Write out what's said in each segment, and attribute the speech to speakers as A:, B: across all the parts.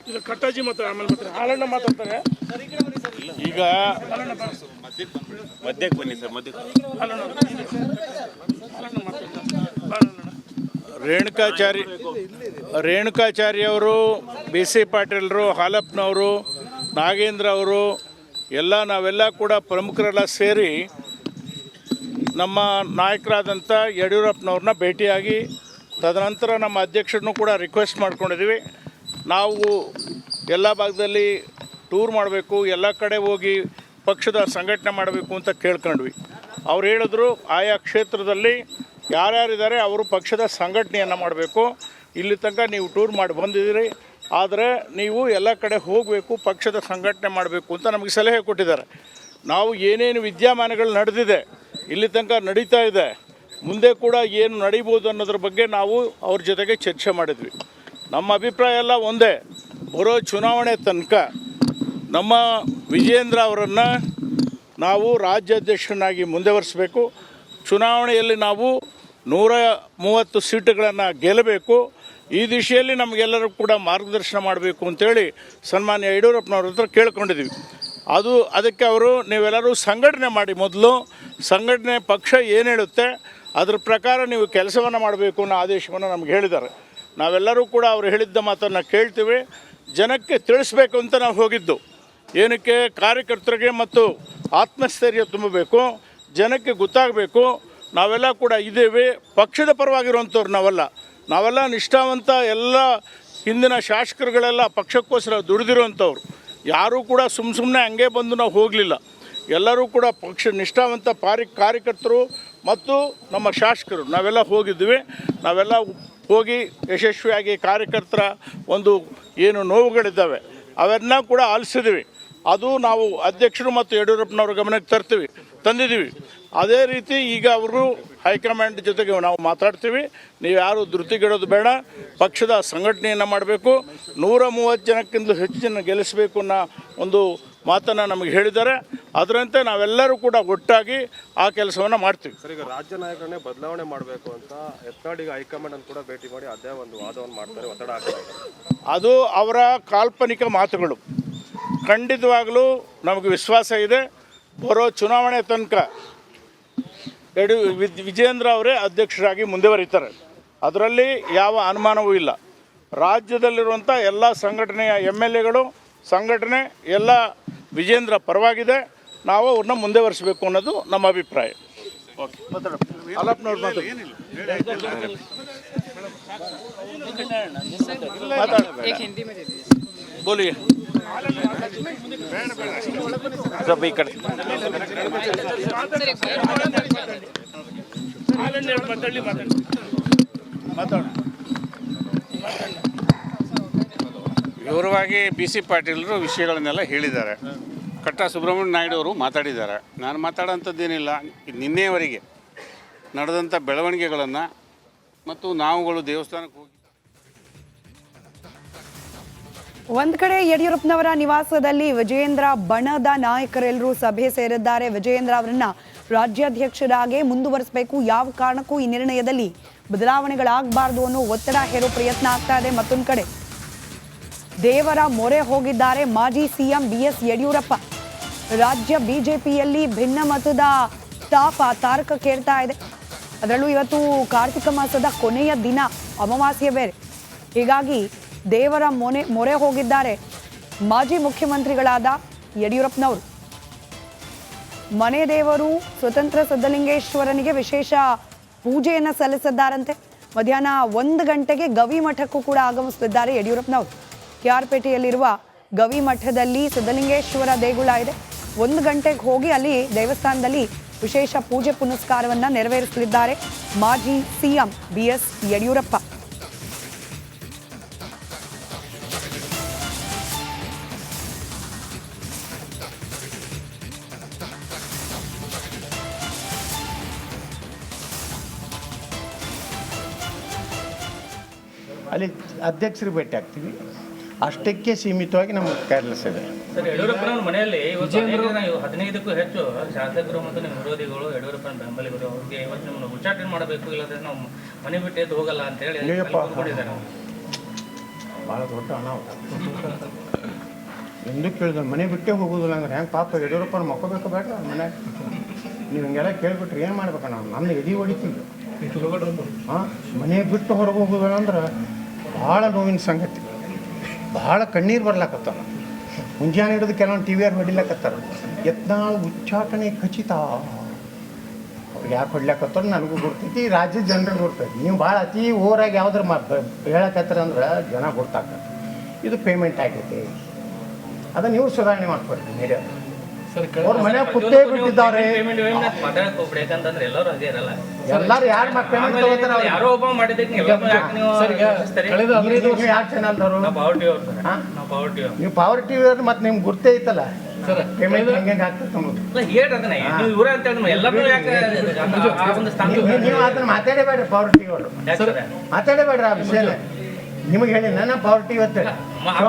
A: ಇದು ಕಟ್ಟಾಜಿ ಆಮೇಲೆ ಹಾಲಣ್ಣ ಮಾತಾಡ್ತಾರೆ.
B: ಈಗ ಮಧ್ಯಕ್ಕೆ ಬನ್ನಿ ಸರ್. ರೇಣುಕಾಚಾರಿ ಅವರು, ಬಿ ಸಿ ಪಾಟೀಲ್ರು, ಹಾಲಪ್ಪನವರು, ನಾಗೇಂದ್ರ ಅವರು ನಾವೆಲ್ಲ ಕೂಡ ಪ್ರಮುಖರೆಲ್ಲ ಸೇರಿ ನಮ್ಮ ನಾಯಕರಾದಂಥ ಯಡಿಯೂರಪ್ಪನವ್ರನ್ನ ಭೇಟಿಯಾಗಿ ತದನಂತರ ನಮ್ಮ ಅಧ್ಯಕ್ಷರನ್ನು ಕೂಡ ರಿಕ್ವೆಸ್ಟ್ ಮಾಡ್ಕೊಂಡಿದ್ದೀವಿ. ನಾವು ಎಲ್ಲ ಭಾಗದಲ್ಲಿ ಟೂರ್ ಮಾಡಬೇಕು, ಎಲ್ಲ ಕಡೆ ಹೋಗಿ ಪಕ್ಷದ ಸಂಘಟನೆ ಮಾಡಬೇಕು ಅಂತ ಕೇಳ್ಕೊಂಡ್ವಿ. ಅವ್ರು ಹೇಳಿದ್ರು ಆಯಾ ಕ್ಷೇತ್ರದಲ್ಲಿ ಯಾರ್ಯಾರಿದ್ದಾರೆ ಅವರು ಪಕ್ಷದ ಸಂಘಟನೆಯನ್ನು ಮಾಡಬೇಕು. ಇಲ್ಲಿ ತನಕ ನೀವು ಟೂರ್ ಮಾಡಿ ಬಂದಿದ್ದೀರಿ, ಆದರೆ ನೀವು ಎಲ್ಲ ಕಡೆ ಹೋಗಬೇಕು, ಪಕ್ಷದ ಸಂಘಟನೆ ಮಾಡಬೇಕು ಅಂತ ನಮಗೆ ಸಲಹೆ ಕೊಟ್ಟಿದ್ದಾರೆ. ನಾವು ಏನೇನು ವಿದ್ಯಮಾನಗಳು ನಡೆದಿದೆ, ಇಲ್ಲಿ ತನಕ ನಡೀತಾ ಇದೆ, ಮುಂದೆ ಕೂಡ ಏನು ನಡೀಬೋದು ಅನ್ನೋದ್ರ ಬಗ್ಗೆ ನಾವು ಅವ್ರ ಜೊತೆಗೆ ಚರ್ಚೆ ಮಾಡಿದ್ವಿ. ನಮ್ಮ ಅಭಿಪ್ರಾಯ ಎಲ್ಲ ಒಂದೇ, ಬರೋ ಚುನಾವಣೆ ತನಕ ನಮ್ಮ ವಿಜೇಂದ್ರ ಅವರನ್ನು ನಾವು ರಾಜ್ಯಾಧ್ಯಕ್ಷರನ್ನಾಗಿ ಮುಂದುವರಿಸಬೇಕು. ಚುನಾವಣೆಯಲ್ಲಿ ನಾವು 130 ಸೀಟುಗಳನ್ನು ಗೆಲ್ಲಬೇಕು. ಈ ದಿಶೆಯಲ್ಲಿ ನಮಗೆಲ್ಲರೂ ಕೂಡ ಮಾರ್ಗದರ್ಶನ ಮಾಡಬೇಕು ಅಂತೇಳಿ ಸನ್ಮಾನ್ಯ ಯಡಿಯೂರಪ್ಪನವ್ರ ಹತ್ರ ಕೇಳ್ಕೊಂಡಿದ್ದೀವಿ. ಅದಕ್ಕೆ ಅವರು ನೀವೆಲ್ಲರೂ ಸಂಘಟನೆ ಮಾಡಿ, ಮೊದಲು ಸಂಘಟನೆ ಪಕ್ಷ ಏನು ಹೇಳುತ್ತೆ ಅದ್ರ ಪ್ರಕಾರ ನೀವು ಕೆಲಸವನ್ನು ಮಾಡಬೇಕು ಅನ್ನೋ ಆದೇಶವನ್ನು ನಮ್ಗೆ ಹೇಳಿದ್ದಾರೆ. ನಾವೆಲ್ಲರೂ ಕೂಡ ಅವರು ಹೇಳಿದ್ದ ಮಾತನ್ನು ಕೇಳ್ತೀವಿ, ಜನಕ್ಕೆ ತಿಳಿಸ್ಬೇಕು ಅಂತ ನಾವು ಹೋಗಿದ್ದು. ಏನಕ್ಕೆ? ಕಾರ್ಯಕರ್ತರಿಗೆ ಮತ್ತು ಆತ್ಮಸ್ಥೈರ್ಯ ತುಂಬಬೇಕು, ಜನಕ್ಕೆ ಗೊತ್ತಾಗಬೇಕು ನಾವೆಲ್ಲ ಕೂಡ ಇದ್ದೇವೆ, ಪಕ್ಷದ ಪರವಾಗಿರುವಂಥವ್ರು ನಾವೆಲ್ಲ ನಿಷ್ಠಾವಂತ ಎಲ್ಲ ಹಿಂದಿನ ಶಾಸಕರುಗಳೆಲ್ಲ ಪಕ್ಷಕ್ಕೋಸ್ಕರ ದುಡಿದಿರುವಂಥವ್ರು. ಯಾರೂ ಕೂಡ ಸುಮ್ಮನೆ ಹಂಗೆ ಬಂದು ನಾವು ಹೋಗಲಿಲ್ಲ. ಎಲ್ಲರೂ ಕೂಡ ಪಕ್ಷ ನಿಷ್ಠಾವಂತ ಕಾರ್ಯಕರ್ತರು ಮತ್ತು ನಮ್ಮ ಶಾಸಕರು ನಾವೆಲ್ಲ ಹೋಗಿದ್ವಿ. ನಾವೆಲ್ಲ ಹೋಗಿ ಯಶಸ್ವಿಯಾಗಿ ಕಾರ್ಯಕರ್ತರ ಒಂದು ಏನು ನೋವುಗಳಿದ್ದಾವೆ ಅವೆಲ್ಲ ಕೂಡ ಆಲಿಸಿದ್ವಿ. ಅದು ನಾವು ಅಧ್ಯಕ್ಷರು ಮತ್ತು ಯಡಿಯೂರಪ್ಪನವ್ರ ಗಮನಕ್ಕೆ ತಂದಿದ್ದೀವಿ. ಅದೇ ರೀತಿ ಈಗ ಅವರು ಹೈಕಮಾಂಡ್ ಜೊತೆಗೆ ನಾವು ಮಾತಾಡ್ತೀವಿ. ನೀವು ಯಾರು ಧೃತಿಗೆಡೋದು ಬೇಡ, ಪಕ್ಷದ ಸಂಘಟನೆಯನ್ನು ಮಾಡಬೇಕು, 130 ಜನಕ್ಕಿಂತ ಹೆಚ್ಚು ಜನ ಗೆಲ್ಲಿಸಬೇಕು ಅನ್ನೋ ಒಂದು ಮಾತನ್ನು ನಮಗೆ ಹೇಳಿದ್ದಾರೆ. ಅದರಂತೆ ನಾವೆಲ್ಲರೂ ಕೂಡ ಒಟ್ಟಾಗಿ ಆ ಕೆಲಸವನ್ನು ಮಾಡ್ತೀವಿ.
C: ಸರ್, ಈಗ ರಾಜ್ಯ ನಾಯಕರನ್ನೇ ಬದಲಾವಣೆ ಮಾಡಬೇಕು ಅಂತ ಯತ್ನಾಳ್ ಹೈಕಮಾಂಡ್ ಅನ್ನು ಕೂಡ ಭೇಟಿ ಮಾಡಿ ಅದೇ ಒಂದು ವಾದವನ್ನು ಮಾಡ್ತಾರೆ, ಒತ್ತಡ ಹಾಕ್ತಾರೆ.
A: ಅದು ಅವರ ಕಾಲ್ಪನಿಕ ಮಾತುಗಳು. ಖಂಡಿತವಾಗಲೂ ನಮಗೆ ವಿಶ್ವಾಸ ಇದೆ, ಬರೋ ಚುನಾವಣೆ ತನಕ ವಿಜೇಂದ್ರ ಅವರೇ ಅಧ್ಯಕ್ಷರಾಗಿ ಮುಂದುವರಿತಾರೆ. ಅದರಲ್ಲಿ ಯಾವ ಅನುಮಾನವೂ ಇಲ್ಲ. ರಾಜ್ಯದಲ್ಲಿರುವಂಥ ಎಲ್ಲ ಸಂಘಟನೆಯ MLAಗಳು ಸಂಘಟನೆ ಎಲ್ಲ ವಿಜೇಂದ್ರ ಪರವಾಗಿದೆ. ನಾವು ಅವ್ರನ್ನ ಮುಂದುವರಿಸಬೇಕು ಅನ್ನೋದು ನಮ್ಮ ಅಭಿಪ್ರಾಯ. ಓಕೆ, ಅಲ್ಲಪ್ಪನವ್ರು ಬೋಲಿ सब ಈ ಕಡೆ
B: ವಿವರವಾಗಿ ಬಿ ಸಿ ಪಾಟೀಲರು ವಿಷಯಗಳನ್ನೆಲ್ಲ ಹೇಳಿದ್ದಾರೆ. ಕಟ್ಟಾ ಸುಬ್ರಹ್ಮಣ್ಯ ನಾಯ್ಡು ಅವರು ಮಾತಾಡಿದ್ದಾರೆ. ನಾನು ಮಾತಾಡೋಂಥದ್ದೇನಿಲ್ಲ. ನಿನ್ನೆಯವರೆಗೆ ನಡೆದಂಥ ಬೆಳವಣಿಗೆಗಳನ್ನು ಮತ್ತು ನಾವುಗಳು ದೇವಸ್ಥಾನಕ್ಕೆ ಹೋಗಿ
D: ಒಂದ್ ಕಡೆ ಯಡಿಯೂರಪ್ಪನವರ ನಿವಾಸದಲ್ಲಿ ವಿಜಯೇಂದ್ರ ಬಣದ ನಾಯಕರೆಲ್ಲರೂ ಸಭೆ ಸೇರಿದ್ದಾರೆ. ವಿಜಯೇಂದ್ರ ಅವರನ್ನ ರಾಜ್ಯಾಧ್ಯಕ್ಷರಾಗಿ ಮುಂದುವರಿಸಬೇಕು, ಯಾವ ಕಾರಣಕ್ಕೂ ಈ ನಿರ್ಣಯದಲ್ಲಿ ಬದಲಾವಣೆಗಳಾಗಬಾರ್ದು ಅನ್ನೋ ಒತ್ತಡ ಹೇರೋ ಪ್ರಯತ್ನ ಆಗ್ತಾ ಇದೆ. ಮತ್ತೊಂದು ಕಡೆ ದೇವರ ಮೊರೆ ಹೋಗಿದ್ದಾರೆ ಮಾಜಿ ಸಿಎಂ BS ಯಡಿಯೂರಪ್ಪ. ರಾಜ್ಯ ಬಿಜೆಪಿಯಲ್ಲಿ ಭಿನ್ನ ಮತದ ತಾರಕಕ್ಕೇರ್ತಾ ಇದೆ. ಅದರಲ್ಲೂ ಇವತ್ತು ಕಾರ್ತಿಕ ಮಾಸದ ಕೊನೆಯ ದಿನ, ಅಮಾವಾಸ್ಯೆ ಬೇರೆ. ಹೀಗಾಗಿ ದೇವರ ಮೊರೆ ಹೋಗಿದ್ದಾರೆ ಮಾಜಿ ಮುಖ್ಯಮಂತ್ರಿಗಳಾದ ಯಡಿಯೂರಪ್ಪನವರು. ಮನೆ ದೇವರು ಸ್ವತಂತ್ರ ಸಿದ್ಧಲಿಂಗೇಶ್ವರನಿಗೆ ವಿಶೇಷ ಪೂಜೆಯನ್ನು ಸಲ್ಲಿಸಿದ್ದಾರಂತೆ. ಮಧ್ಯಾಹ್ನ 1 ಗಂಟೆಗೆ ಗವಿ ಮಠಕ್ಕೂ ಕೂಡ ಆಗಮಿಸುತ್ತಿದ್ದಾರೆ ಯಡಿಯೂರಪ್ಪನವರು. KR ಪೇಟೆಯಲ್ಲಿರುವ ಗವಿ ಮಠದಲ್ಲಿ ಸಿದ್ಧಲಿಂಗೇಶ್ವರ ದೇಗುಲ ಇದೆ. 1 ಗಂಟೆಗೆ ಹೋಗಿ ಅಲ್ಲಿ ದೇವಸ್ಥಾನದಲ್ಲಿ ವಿಶೇಷ ಪೂಜೆ ಪುನಸ್ಕಾರವನ್ನು ನೆರವೇರಿಸಲಿದ್ದಾರೆ ಮಾಜಿ ಸಿಎಂ BS ಯಡಿಯೂರಪ್ಪ.
E: ಅಲ್ಲಿ ಅಧ್ಯಕ್ಷರಿಗೆ ಭೇಟಿ ಆಗ್ತೀವಿ, ಅಷ್ಟಕ್ಕೆ ಸೀಮಿತವಾಗಿ ನಮಗೆ ಕೇರ್ಲೆಸ್ ಇದೆ.
F: ಸರ್, ಯಡಿಯೂರಪ್ಪನವ್ರ ಮನೆಯಲ್ಲಿ 15ಕ್ಕೂ ಹೆಚ್ಚು ಶಾಸಕರು ಮತ್ತು ನಿಮ್ಮ ವಿರೋಧಿಗಳು, ಯಡಿಯೂರಪ್ಪನ ಬೆಂಬಲಿಗರು, ಅವ್ರಿಗೆ ಇವತ್ತು ನಿಮ್ಮನ್ನು ಉಚ್ಚಾಟನೆ ಮಾಡಬೇಕು, ಇಲ್ಲದ್ರೆ ನಾವು ಮನೆ ಬಿಟ್ಟು ಎದ್ದು ಹೋಗಲ್ಲ ಅಂತ ಹೇಳಿ
E: ಭಾಳ ದೊಡ್ಡ ಅನಾಹುತ. ಎಂದು ಕೇಳಿದ್ರೆ ಮನೆ ಬಿಟ್ಟೇ ಹೋಗೋದಿಲ್ಲ ಅಂದ್ರೆ ಹೆಂಗೆ ಪಾಪ ಯಡಿಯೂರಪ್ಪನ ಮಕ್ಕೋಬೇಕು ಬೇಡ ಮನೆ. ನೀವು ಹಿಂಗೆಲ್ಲ ಕೇಳಿಬಿಟ್ರೆ ಏನು ಮಾಡ್ಬೇಕು ನಾವು? ನನ್ನ ಎದೆ ಹೊಡಿತೀವಿ. ಹಾಂ, ಮನೆ ಬಿಟ್ಟು ಹೊರಗೆ ಹೋಗೋದಿಲ್ಲ ಅಂದ್ರೆ ಭಾಳ ನೋವಿನ ಸಂಗತಿ. ಭಾಳ ಕಣ್ಣೀರು ಬರ್ಲಾಕತ್ತಾವ. ಮುಂಜಾನೆ ಹಿಡಿದು ಕೆಲವೊಂದು ಟಿ ವಿಯವ್ರು ಹೊಡಿಲಕತ್ತಾರ. ಯತ್ನಾಳ್ ಉಚ್ಚಾಟನೆ ಖಚಿತ. ಅವ್ರಿಗೆ ಯಾಕೆ ಹೊಡ್ಲಾಕತ್ತಾರ ನನಗೂ ಗೊತ್ತೈತಿ, ರಾಜ್ಯದ ಜನರಿಗೆ ಗೊತ್ತೈತಿ. ನೀವು ಭಾಳ ಅತಿ ಓವರಾಗಿ ಯಾವ್ದಾರು ಹೇಳಕತ್ತಾರ ಅಂದ್ರೆ ಜನ ಗೊತ್ತಾಗ್ತದೆ ಇದು ಪೇಮೆಂಟ್ ಆಗೈತೆ. ಅದನ್ನು ನೀವು ಸುಧಾರಣೆ ಮಾಡ್ಕೊಡಿ ಮೀಡಿಯಾ. ಅವ್ರ ಮನೆ ಕುತ್ತೇ ಬಿಟ್ಟಿದ್ದಾರೆ.
F: ಮಾತಾಡಕ್ ಹೋಗ್ಬಿಡಿ, ಯಾಕಂತಂದ್ರೆ ಎಲ್ಲರೂ ಅದೇ ಇರಲ್ಲ.
E: ಎಲ್ಲರೂ ಯಾರು ಪೇಮೆಂಟ್ ತಗೋತಾರ?
F: ಯಾರೋ ಒಬ್ಬ ಮಾಡಿದ್ದಕ್ಕೆ ಎಲ್ಲರೂ ಯಾಕೆ ನೀವು
E: ನೀವು ಯಾರು ಚಾನಲ್ದವರು?
F: ನಾವು ಪವರ್ ಟಿವಿ ಅವ್ರು, ನಾವು ಪವರ್ ಟಿವಿ
E: ನೀವು ಪವರ್ ಟಿವಿ ಅವ್ರು ಮತ್ತೆ ನಿಮ್ಗೆ ಗುರ್ತೇ ಐತಲ್ಲ ಪೇಮೆಂಟ್ ಹೆಂಗೆ ಆಗ್ತದೆ ಅನ್ನೋದು.
F: ಹೇಳ್ರಿ ಅದನ್ನ, ನೀವು ಇವ್ರ ಅಂತ ಹೇಳಿ ಎಲ್ಲರೂ ಯಾಕೆ ಆ ಒಂದು ಸ್ಥಾನ
E: ನೀವು ಅದನ್ನ ಮಾತಾಡಬೇಡ್ರಿ ಪವರ್ ಟಿವಿ ಅವರು, ಮಾತಾಡಬೇಡ್ರಿ ಆ ವಿಷಯನ. ನಿಮಗೆ ಹೇಳಿ ನನ್ನ ಪವರ್ ಟಿವಿ ಅಂತ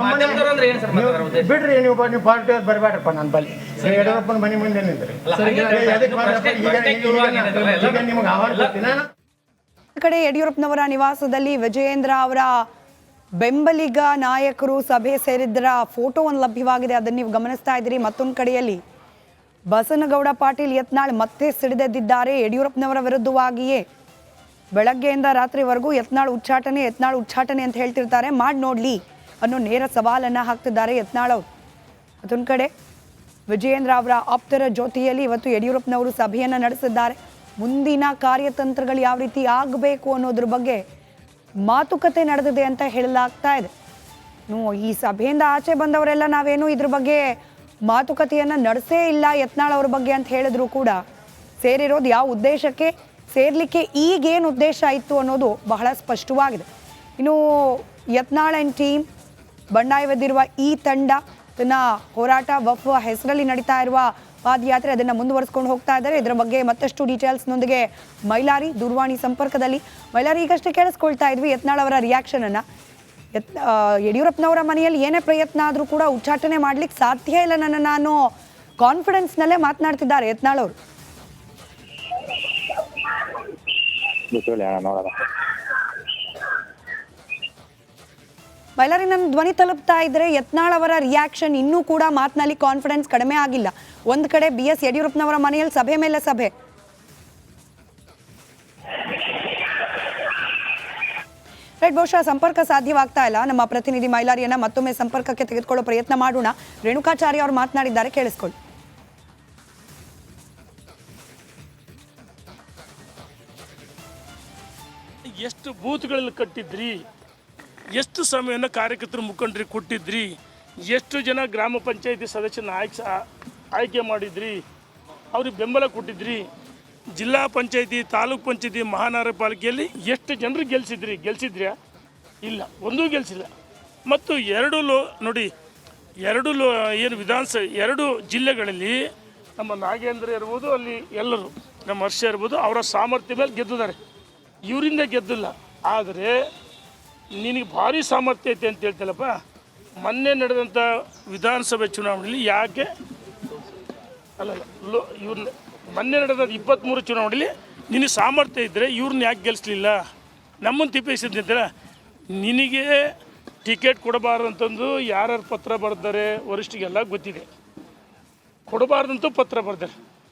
F: ಮಾಧ್ಯಮದವ್ರು ಏನ್ ಸರ್ ಮಾತಾಡೋ ಉದ್ದೇಶ?
E: ಬಿಡ್ರಿ. ನೀವು ಪವರ್ ಟಿವಿ ಅವ್ರು ಬರಬೇಡ್ರಪ್ಪ ನನ್ನ ಬಲ್ಲಿ. ಯಡಿಯೂರಪ್ಪನ ಮನೆ ಮುಂದೆ ನಿಂದ್ರಿ. ಈಗ ನಿಮ್ಗೆ ಆಹ್ವಾನ ಕೊಡ್ತೀನಿ.
D: ಈ ಕಡೆ ಯಡಿಯೂರಪ್ಪನವರ ನಿವಾಸದಲ್ಲಿ ವಿಜಯೇಂದ್ರ ಅವರ ಬೆಂಬಲಿಗ ನಾಯಕರು ಸಭೆ ಸೇರಿದ್ದರ ಫೋಟೋ ಒಂದು ಲಭ್ಯವಾಗಿದೆ, ಅದನ್ನು ನೀವು ಗಮನಿಸ್ತಾ ಇದ್ದೀರಿ. ಮತ್ತೊಂದು ಕಡೆಯಲ್ಲಿ ಬಸನಗೌಡ ಪಾಟೀಲ್ ಯತ್ನಾಳ್ ಮತ್ತೆ ಸಿಡಿದೆದ್ದಿದ್ದಾರೆ. ಯಡಿಯೂರಪ್ಪನವರ ವಿರುದ್ಧವಾಗಿಯೇ ಬೆಳಗ್ಗೆಯಿಂದ ರಾತ್ರಿವರೆಗೂ ಯತ್ನಾಳ್ ಉಚ್ಚಾಟನೆ ಅಂತ ಹೇಳ್ತಿರ್ತಾರೆ, ಮಾಡಿ ನೋಡ್ಲಿ ಅನ್ನೋ ನೇರ ಸವಾಲನ್ನು ಹಾಕ್ತಿದ್ದಾರೆ ಯತ್ನಾಳ್ ಅವರು. ಮತ್ತೊಂದು ಕಡೆ ವಿಜಯೇಂದ್ರ ಅವರ ಆಪ್ತರ ಜೊತೆಯಲ್ಲಿ ಇವತ್ತು ಯಡಿಯೂರಪ್ಪನವರು ಸಭೆಯನ್ನು ನಡೆಸಿದ್ದಾರೆ. ಮುಂದಿನ ಕಾರ್ಯತಂತ್ರಗಳು ಯಾವ ರೀತಿ ಆಗಬೇಕು ಅನ್ನೋದ್ರ ಬಗ್ಗೆ ಮಾತುಕತೆ ನಡೆದಿದೆ ಅಂತ ಹೇಳಲಾಗ್ತಾ ಇದೆ. ಈ ಸಭೆಯಿಂದ ಆಚೆ ಬಂದವರೆಲ್ಲ ನಾವೇನು ಇದ್ರ ಬಗ್ಗೆ ಮಾತುಕತೆಯನ್ನು ನಡೆಸೇ ಇಲ್ಲ ಯತ್ನಾಳ್ ಅವ್ರ ಬಗ್ಗೆ ಅಂತ ಹೇಳಿದ್ರು ಕೂಡ ಸೇರಿರೋದು ಯಾವ ಉದ್ದೇಶಕ್ಕೆ, ಸೇರ್ಲಿಕ್ಕೆ ಈಗೇನು ಉದ್ದೇಶ ಇತ್ತು ಅನ್ನೋದು ಬಹಳ ಸ್ಪಷ್ಟವಾಗಿದೆ. ಇನ್ನು ಯತ್ನಾಳ್ ಆ್ಯಂಡ್ ಟೀಮ್ ಬಂಡಾಯವೆದ್ದಿರುವ ಈ ತಂಡ ತನ್ನ ಹೋರಾಟ ವಫ್ ಹೆಸರಲ್ಲಿ ನಡೀತಾ ಇರುವ ಪಾದಯಾತ್ರೆ ಅದನ್ನು ಮುಂದುವರಿಸ್ಕೊಂಡು ಹೋಗ್ತಾ ಇದ್ದಾರೆ. ಇದರ ಬಗ್ಗೆ ಮತ್ತಷ್ಟು ಡೀಟೇಲ್ಸ್ನೊಂದಿಗೆ ಮೈಲಾರಿ ದೂರವಾಣಿ ಸಂಪರ್ಕದಲ್ಲಿ. ಮೈಲಾರಿ, ಈಗಷ್ಟೇ ಕೇಳಿಸ್ಕೊಳ್ತಾ ಇದ್ವಿ ಯತ್ನಾಳ್ ಅವರ ರಿಯಾಕ್ಷನನ್ನು. ಯಡಿಯೂರಪ್ಪನವರ ಮನೆಯಲ್ಲಿ ಏನೇ ಪ್ರಯತ್ನ ಆದರೂ ಕೂಡ ಉಚ್ಚಾಟನೆ ಮಾಡ್ಲಿಕ್ಕೆ ಸಾಧ್ಯ ಇಲ್ಲ ನನ್ನನ್ನು ಅನ್ನೋ ಕಾನ್ಫಿಡೆನ್ಸ್ನಲ್ಲೇ ಮಾತನಾಡ್ತಿದ್ದಾರೆ ಯತ್ನಾಳ್ ಅವರು. ಮೈಲಾರಿ, ನನ್ನ ಧ್ವನಿ ತಲುಪ್ತಾ ಇದ್ರೆ ಯತ್ನಾಳ್ ಅವರ ರಿಯಾಕ್ಷನ್ ಇನ್ನೂ ಕೂಡ ಮಾತಿನಲ್ಲಿ ಕಾನ್ಫಿಡೆನ್ಸ್ ಕಡಿಮೆ ಆಗಿಲ್ಲ. ಒಂದು ಕಡೆ BS ಯಡಿಯೂರಪ್ಪನವರ ಮನೆಯಲ್ಲಿ ಸಭೆ ಮೇಲೆ ಸಭೆ. ರೈಟ್, ಬಹುಶಃ ಸಂಪರ್ಕ ಸಾಧ್ಯವಾಗ್ತಾ ಇಲ್ಲ. ನಮ್ಮ ಪ್ರತಿನಿಧಿ ಮೈಲಾರಿಯನ್ನ ಮತ್ತೊಮ್ಮೆ ಸಂಪರ್ಕಕ್ಕೆ ತೆಗೆದುಕೊಳ್ಳೋ ಪ್ರಯತ್ನ ಮಾಡೋಣ. ರೇಣುಕಾಚಾರ್ಯ ಅವರು ಮಾತನಾಡಿದ್ದಾರೆ, ಕೇಳಿಸ್ಕೊಳ್ಳಿ.
B: ಎಷ್ಟು ಬೂತ್ಗಳಲ್ಲಿ ಕಟ್ಟಿದ್ರಿ, ಎಷ್ಟು ಸಮಯವನ್ನು ಕಾರ್ಯಕರ್ತರ ಮುಖಂಡರಿಗೆ ಕೊಟ್ಟಿದ್ರಿ, ಎಷ್ಟು ಜನ ಗ್ರಾಮ ಪಂಚಾಯತಿ ಸದಸ್ಯನ ಆಯ್ಕೆ ಮಾಡಿದ್ರಿ, ಅವ್ರಿಗೆ ಬೆಂಬಲ ಕೊಟ್ಟಿದ್ರಿ, ಜಿಲ್ಲಾ ಪಂಚಾಯತಿ ತಾಲೂಕ್ ಪಂಚಾಯತಿ ಮಹಾನಗರ ಪಾಲಿಕೆಯಲ್ಲಿ ಎಷ್ಟು ಜನರಿಗೆ ಗೆಲ್ಸಿದ್ರ್ಯಾ? ಇಲ್ಲ, ಒಂದೂ ಗೆಲ್ಸಿಲ್ಲ. ಮತ್ತು ನೋಡಿ ಏನು ಎರಡು ಜಿಲ್ಲೆಗಳಲ್ಲಿ ನಮ್ಮ ನಾಗೇಂದ್ರ ಇರ್ಬೋದು, ಅಲ್ಲಿ ಎಲ್ಲರೂ ನಮ್ಮ ಹರ್ಷ ಇರ್ಬೋದು, ಅವರ ಸಾಮರ್ಥ್ಯ ಮೇಲೆ ಗೆದ್ದಿದ್ದಾರೆ. ಇವರಿಂದ ಗೆದ್ದಿಲ್ಲ. ಆದರೆ ನಿನಗೆ ಭಾರಿ ಸಾಮರ್ಥ್ಯ ಐತೆ ಅಂತ ಹೇಳ್ತಲ್ಲಪ್ಪ. ಮೊನ್ನೆ ನಡೆದಂಥ ವಿಧಾನಸಭೆ ಚುನಾವಣೆಯಲ್ಲಿ ಯಾಕೆ ಇವ್ರನ್ನ ಮೊನ್ನೆ ನಡೆದ 23 ಚುನಾವಣೆಯಲ್ಲಿ ನಿನಗೆ ಸಾಮರ್ಥ್ಯ ಇದ್ದರೆ ಇವ್ರನ್ನ ಯಾಕೆ ಗೆಲ್ಲಿಸ್ಲಿಲ್ಲ? ನಮ್ಮನ್ನು ತಿಪ್ಪಿಸಿದ್ದಂತರ ನಿನಗೆ ಟಿಕೆಟ್ ಕೊಡಬಾರ್ದಂತಂದು ಯಾರ್ಯಾರು ಪತ್ರ ಬರೆದಾರೆ ವರಿಷ್ಠಿಗೆಲ್ಲ ಗೊತ್ತಿದೆ. ಕೊಡಬಾರ್ದಂತೂ ಪತ್ರ ಬರೆದಾರೆ.